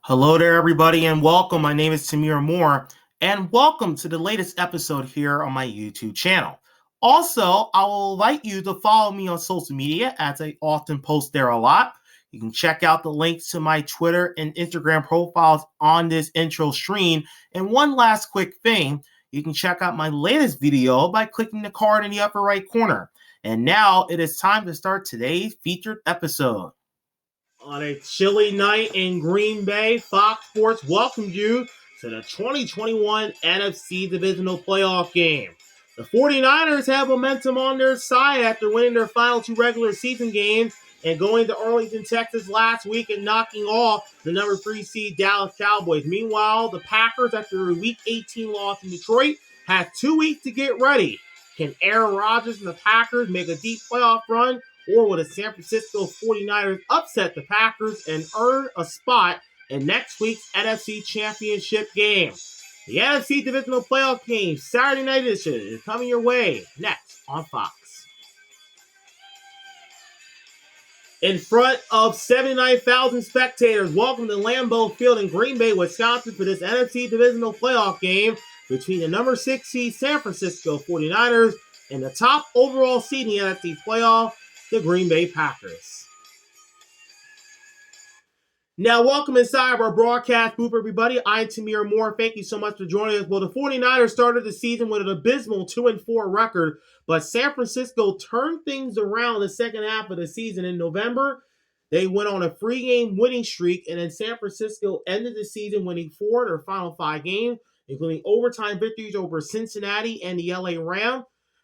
Hello there, everybody, and welcome. My name is Tamir Moore, and welcome to the latest episode here on my YouTube channel. Also, I will invite you to follow me on social media, as I often post there a lot. You can check out the links to my Twitter and Instagram profiles on this intro screen. And one last quick thing, you can check out my latest video by clicking the card in the upper right corner. And now it is time to start today's featured episode. On a chilly night in Green Bay, Fox Sports welcomes you to the 2021 NFC Divisional Playoff game. The 49ers have momentum on their side after winning their final two regular season games and going to Arlington, Texas last week and knocking off the number 3 seed Dallas Cowboys. Meanwhile, the Packers, after a Week 18 loss in Detroit, have 2 weeks to get ready. Can Aaron Rodgers and the Packers make a deep playoff run? Or will the San Francisco 49ers upset the Packers and earn a spot in next week's NFC Championship game? The NFC Divisional Playoff game, Saturday Night Edition, is coming your way next on Fox. In front of 79,000 spectators, welcome to Lambeau Field in Green Bay, Wisconsin for this NFC Divisional Playoff game between the number 6 seed San Francisco 49ers and the top overall seed in the NFC Playoff, the Green Bay Packers. Now, welcome inside our broadcast booth, everybody. I'm Tamir Moore. Thank you so much for joining us. Well, the 49ers started the season with an abysmal 2-4 record, but San Francisco turned things around the second half of the season. In November, they went on a 3-game winning streak, and then San Francisco ended the season winning 4 of their final 5 games, including overtime victories over Cincinnati and the LA Rams.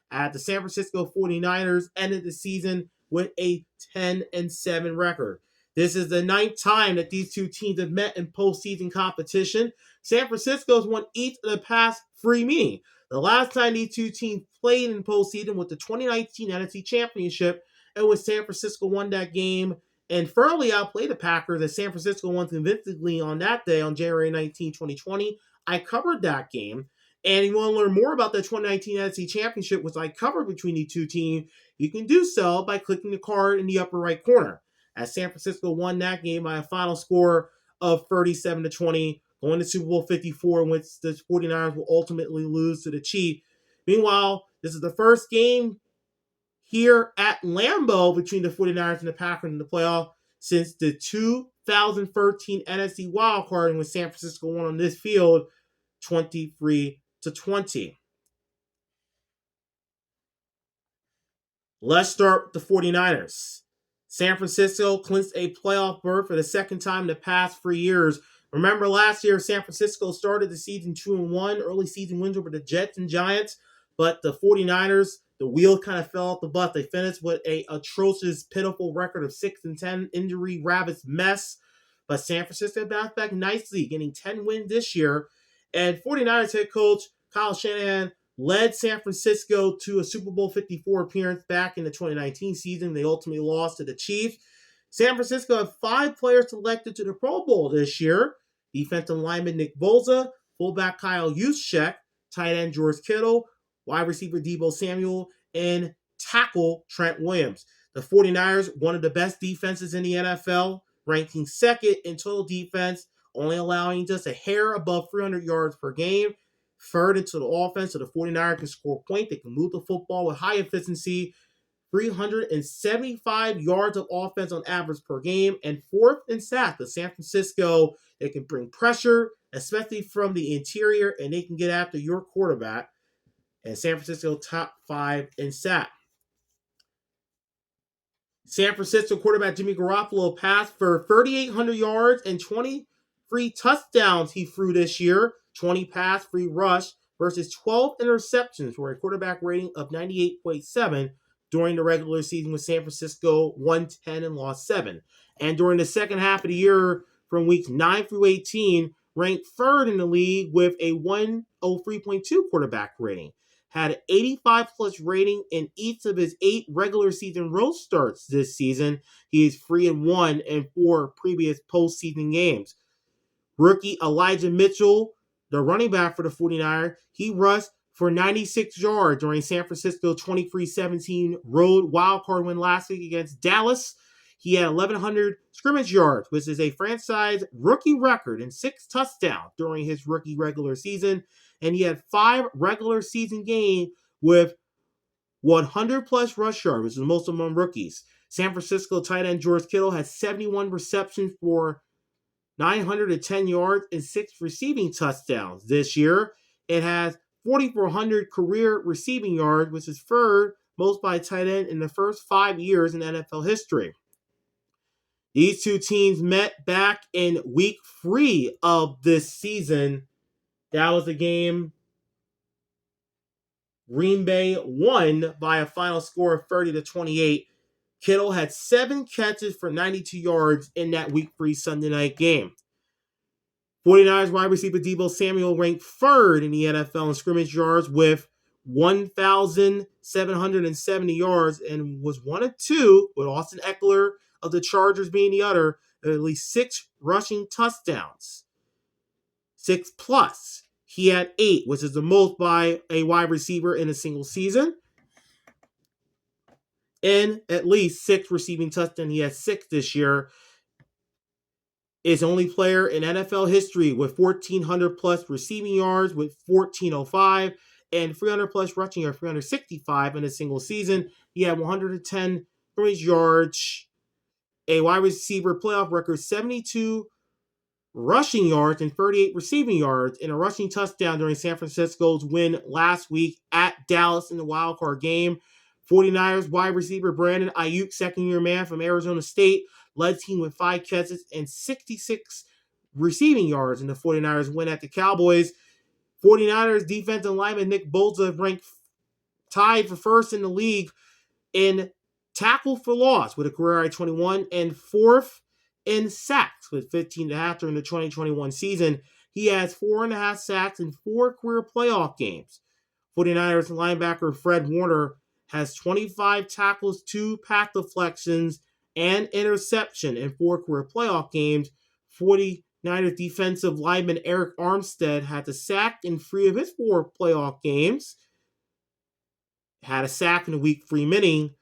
The San Francisco 49ers ended the season with a 10-7 record. This is the 9th time that these two teams have met in postseason competition. San Francisco's won each of the past 3 meetings. The last time these two teams played in postseason was the 2019 NFC Championship, and when San Francisco won that game and thoroughly outplayed the Packers, as San Francisco won convincingly on that day on January 19, 2020. I covered that game. And you want to learn more about the 2019 NFC Championship, which I covered between the two teams, you can do so by clicking the card in the upper right corner. As San Francisco won that game by a final score of 37-20, going to Super Bowl 54, in which the 49ers will ultimately lose to the Chiefs. Meanwhile, this is the first game here at Lambeau between the 49ers and the Packers in the playoff since the 2013 NFC wildcard, in which San Francisco won on this field 23-20. Let's start with the 49ers. San Francisco clinched a playoff berth for the second time in the past 3 years. Remember last year, San Francisco started the season 2-1, early season wins over the Jets and Giants, but the 49ers, the wheel kind of fell off the bus. They finished with an atrocious, pitiful record of 6-10, injury-ravaged mess. But San Francisco bounced back nicely, getting 10 wins this year. And 49ers head coach Kyle Shanahan led San Francisco to a Super Bowl 54 appearance back in the 2019 season. They ultimately lost to the Chiefs. San Francisco had 5 players selected to the Pro Bowl this year. Defensive lineman Nick Bosa, fullback Kyle Juszczyk, tight end George Kittle, wide receiver Deebo Samuel, and tackle Trent Williams. The 49ers, one of the best defenses in the NFL, ranking second in total defense, only allowing just a hair above 300 yards per game. Third into the offense, so the 49ers can score points. They can move the football with high efficiency, 375 yards of offense on average per game. And fourth in sacks, the San Francisco, they can bring pressure, especially from the interior, and they can get after your quarterback. And San Francisco top 5 in sacks. San Francisco quarterback Jimmy Garoppolo passed for 3,800 yards and 23 touchdowns he threw this year. 20 pass, free rush, versus 12 interceptions for a quarterback rating of 98.7 during the regular season, with San Francisco won 10 and lost 7. And during the second half of the year, from weeks 9 through 18, ranked third in the league with a 103.2 quarterback rating. Had an 85-plus rating in each of his 8 regular season road starts this season. He is 3-1 in 4 previous postseason games. Rookie Elijah Mitchell, the running back for the 49ers, he rushed for 96 yards during San Francisco's 23-17 road wildcard win last week against Dallas. He had 1,100 scrimmage yards, which is a franchise rookie record, and 6 touchdowns during his rookie regular season. And he had 5 regular season games with 100-plus rush yards, which is most among rookies. San Francisco tight end George Kittle had 71 receptions for 910 yards and 6 receiving touchdowns this year. It has 4,400 career receiving yards, which is third most by a tight end in the first 5 years in NFL history. These two teams met back in week 3 of this season. That was a game Green Bay won by a final score of 30-28. Kittle had 7 catches for 92 yards in that week 3 Sunday night game. 49ers wide receiver Deebo Samuel ranked 3rd in the NFL in scrimmage yards with 1,770 yards and was 1 of 2, with Austin Eckler of the Chargers being the other, at least 6 rushing touchdowns. 6 plus. He had 8, which is the most by a wide receiver in a single season. And at least 6 receiving touchdowns. He had 6 this year. Is the only player in NFL history with 1,400 plus receiving yards with 1,405 and 300 plus rushing yards, 365 in a single season. He had 110 yards, a wide receiver playoff record, 72 rushing yards and 38 receiving yards, and a rushing touchdown during San Francisco's win last week at Dallas in the wildcard game. 49ers wide receiver Brandon Ayuk, second-year man from Arizona State, led team with 5 catches and 66 receiving yards in the 49ers win at the Cowboys. 49ers defensive lineman Nick Bosa ranked tied for first in the league in tackle for loss with a career high 21 and 4th in sacks with 15.5 during the 2021 season. He has 4.5 sacks in 4 career playoff games. 49ers linebacker Fred Warner has 25 tackles, 2 pass deflections, and interception in 4 career playoff games. 49ers defensive lineman Eric Armstead had a sack in 3 of his 4 playoff games. Had a sack in the week 3 meeting.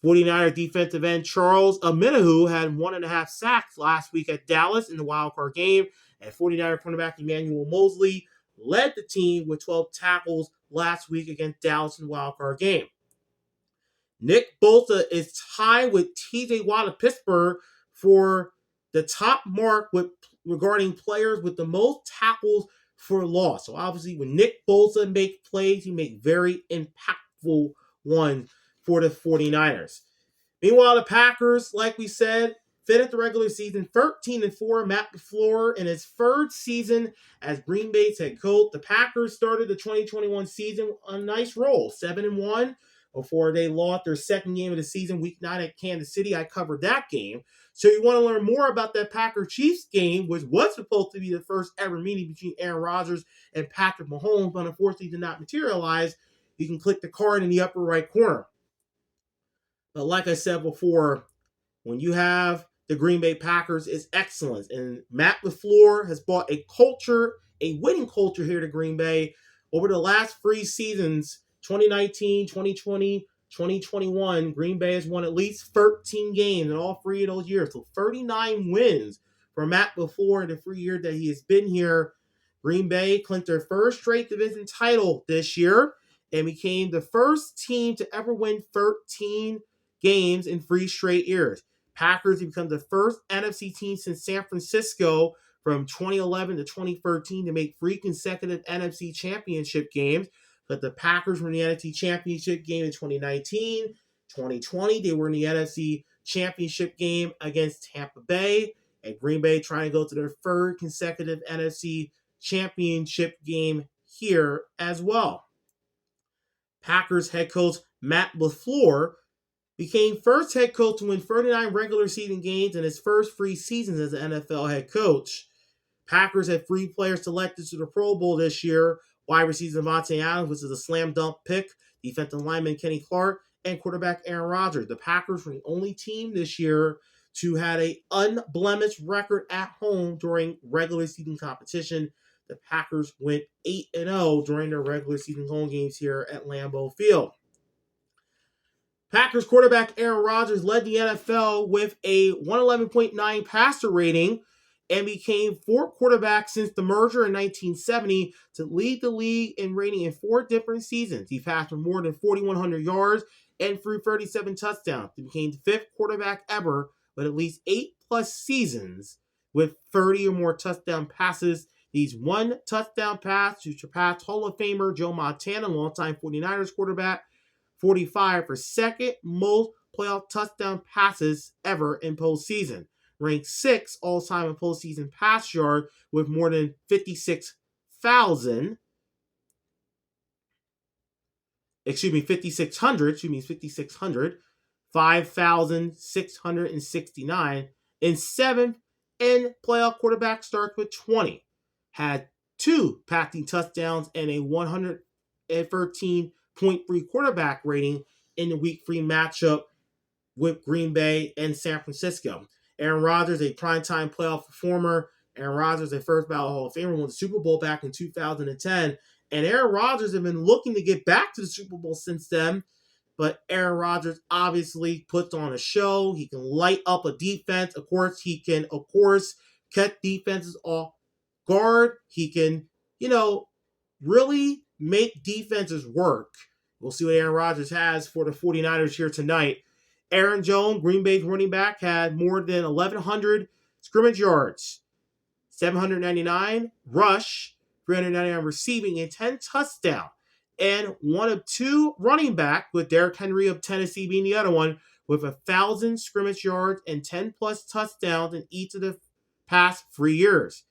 49ers defensive end Charles Omenihu had 1.5 sacks last week at Dallas in the wildcard game. And 49ers cornerback Emmanuel Mosley led the team with 12 tackles last week against Dallas in the wildcard game. Nick Bosa is tied with T.J. Watt of Pittsburgh for the top mark regarding players with the most tackles for loss. So obviously when Nick Bosa makes plays, he makes very impactful ones for the 49ers. Meanwhile, the Packers, like we said, finished the regular season 13-4. Matt LaFleur in his 3rd season as Green Bay's head coach. The Packers started the 2021 season on a nice roll, 7-1. Before they lost their 2nd game of the season, week 9 at Kansas City. I covered that game. So you want to learn more about that Packers-Chiefs game, which was supposed to be the first ever meeting between Aaron Rodgers and Patrick Mahomes, but unfortunately did not materialize. You can click the card in the upper right corner. But like I said before, when you have the Green Bay Packers, it's excellence. And Matt LaFleur has brought a winning culture here to Green Bay. Over the last 3 seasons, 2019, 2020, 2021, Green Bay has won at least 13 games in all 3 of those years. So 39 wins for Matt LaFleur in the 3 years that he has been here. Green Bay clinched their 1st straight division title this year and became the first team to ever win 13 games in 3 straight years. Packers have become the first NFC team since San Francisco from 2011 to 2013 to make 3 consecutive NFC championship games. But the Packers were in the NFC championship game in 2019. 2020, they were in the NFC championship game against Tampa Bay. And Green Bay trying to go to their 3rd consecutive NFC championship game here as well. Packers head coach Matt LaFleur became first head coach to win 39 regular season games in his first 3 seasons as an NFL head coach. Packers had 3 players selected to the Pro Bowl this year. Wide receiver Devontae Adams, which is a slam dunk pick. Defensive lineman Kenny Clark, and quarterback Aaron Rodgers. The Packers were the only team this year to have an unblemished record at home during regular season competition. The Packers went 8-0 during their regular season home games here at Lambeau Field. Packers quarterback Aaron Rodgers led the NFL with a 111.9 passer rating and became fourth quarterback since the merger in 1970 to lead the league in rating in 4 different seasons. He passed for more than 4,100 yards and threw 37 touchdowns. He became the 5th quarterback ever with at least 8+ seasons with 30 or more touchdown passes. He's 1 touchdown pass to surpass Hall of Famer Joe Montana, longtime 49ers quarterback, 45 for second most playoff touchdown passes ever in postseason. Ranked 6th all-time in postseason pass yard with more than 5,600, 5,669, and 7th in playoff quarterback starts with 20. Had 2 passing touchdowns and a 113.3 quarterback rating in the Week 3 matchup with Green Bay and San Francisco. Aaron Rodgers, a primetime playoff performer. Aaron Rodgers, a first ballot Hall of Famer, won the Super Bowl back in 2010. And Aaron Rodgers has been looking to get back to the Super Bowl since then. But Aaron Rodgers obviously puts on a show. He can light up a defense. Of course, he can, cut defenses off guard. He can, really make defenses work. We'll see what Aaron Rodgers has for the 49ers here tonight. Aaron Jones, Green Bay's running back, had more than 1,100 scrimmage yards, 799 rush, 399 receiving, and 10 touchdowns. And one of 2 running back, with Derrick Henry of Tennessee being the other one, with 1,000 scrimmage yards and 10+ touchdowns in each of the past 3 years.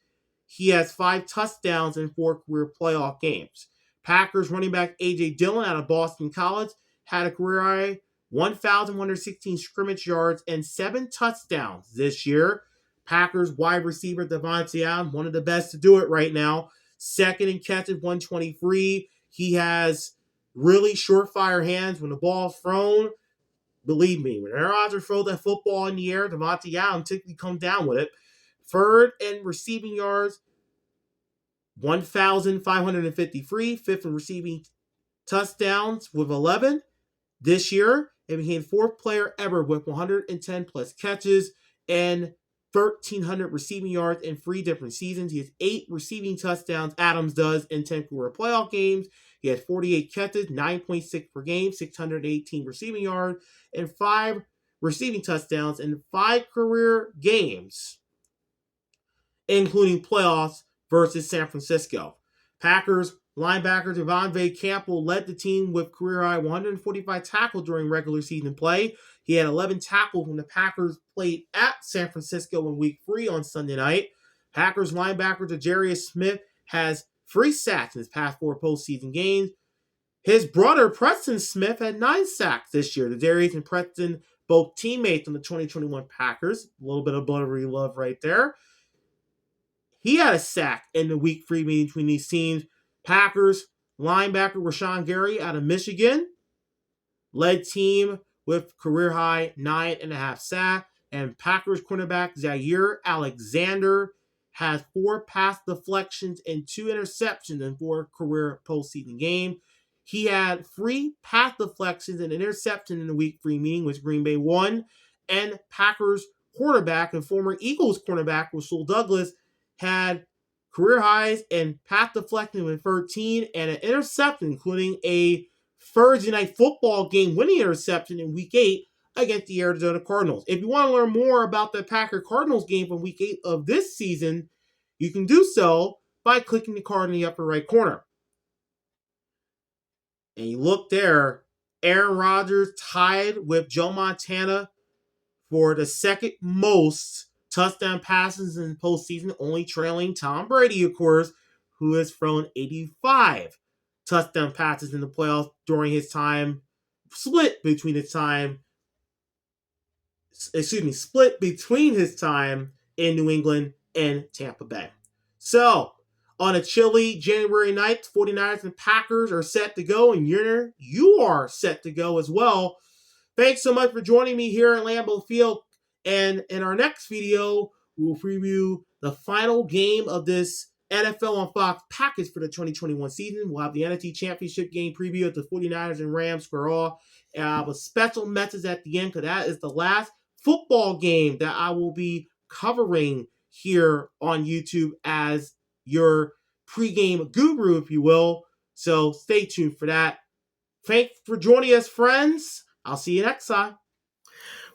He has 5 touchdowns in 4 career playoff games. Packers running back A.J. Dillon out of Boston College had a career high 1,116 scrimmage yards and 7 touchdowns this year. Packers wide receiver Devontae Adams, one of the best to do it right now, 2nd in catches, 123. He has really surefire hands when the ball's thrown. Believe me, when Aaron Rodgers throws that football in the air, Devontae Adams typically comes down with it. 3rd in receiving yards, 1,553. 5th in receiving touchdowns with 11. This year, he became 4th player ever with 110+ catches and 1,300 receiving yards in 3 different seasons. He has 8 receiving touchdowns. Adams does in 10 career playoff games. He had 48 catches, 9.6 per game, 618 receiving yards, and 5 receiving touchdowns in 5 career games, including playoffs versus San Francisco. Packers linebacker Devontae Campbell led the team with career-high 145 tackles during regular season play. He had 11 tackles when the Packers played at San Francisco in Week 3 on Sunday night. Packers linebacker Jarius Smith has 3 sacks in his past 4 postseason games. His brother Preston Smith had 9 sacks this year. Jarius and Preston, both teammates on the 2021 Packers. A little bit of brotherly love right there. He had a sack in the Week 3 meeting between these teams. Packers linebacker Rashawn Gary out of Michigan led team with career-high 9.5 sacks. And Packers cornerback Zaire Alexander has 4 pass deflections and 2 interceptions in 4 career postseason games. He had 3 pass deflections and an interception in the Week 3 meeting, which Green Bay won. And Packers quarterback and former Eagles cornerback Rasul Douglas had career highs in pass deflecting with 13 and an interception, including a Thursday night football game winning interception in Week 8 against the Arizona Cardinals. If you want to learn more about the Packer-Cardinals game from Week 8 of this season, you can do so by clicking the card in the upper right corner. And you look there, Aaron Rodgers tied with Joe Montana for the 2nd most touchdown passes in postseason, only trailing Tom Brady, of course, who has thrown 85 touchdown passes in the playoffs during his time, split between his time in New England and Tampa Bay. So, on a chilly January 9th, 49ers and Packers are set to go, and you are set to go as well. Thanks so much for joining me here at Lambeau Field. And in our next video, we will preview the final game of this NFL on Fox package for the 2021 season. We'll have the NFC Championship game preview of the 49ers and Rams square off. And I have a special message at the end because that is the last football game that I will be covering here on YouTube as your pregame guru, if you will. So stay tuned for that. Thanks for joining us, friends. I'll see you next time.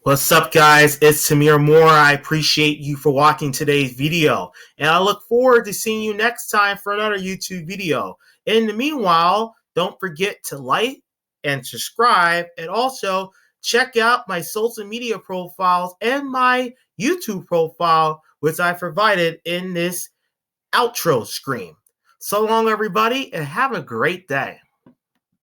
What's up, guys? It's Tamir Moore. I appreciate you for watching today's video, and I look forward to seeing you next time for another YouTube video. In the meanwhile, don't forget to like and subscribe, and also check out my social media profiles and my YouTube profile, which I provided in this outro screen. So long, everybody, and have a great day.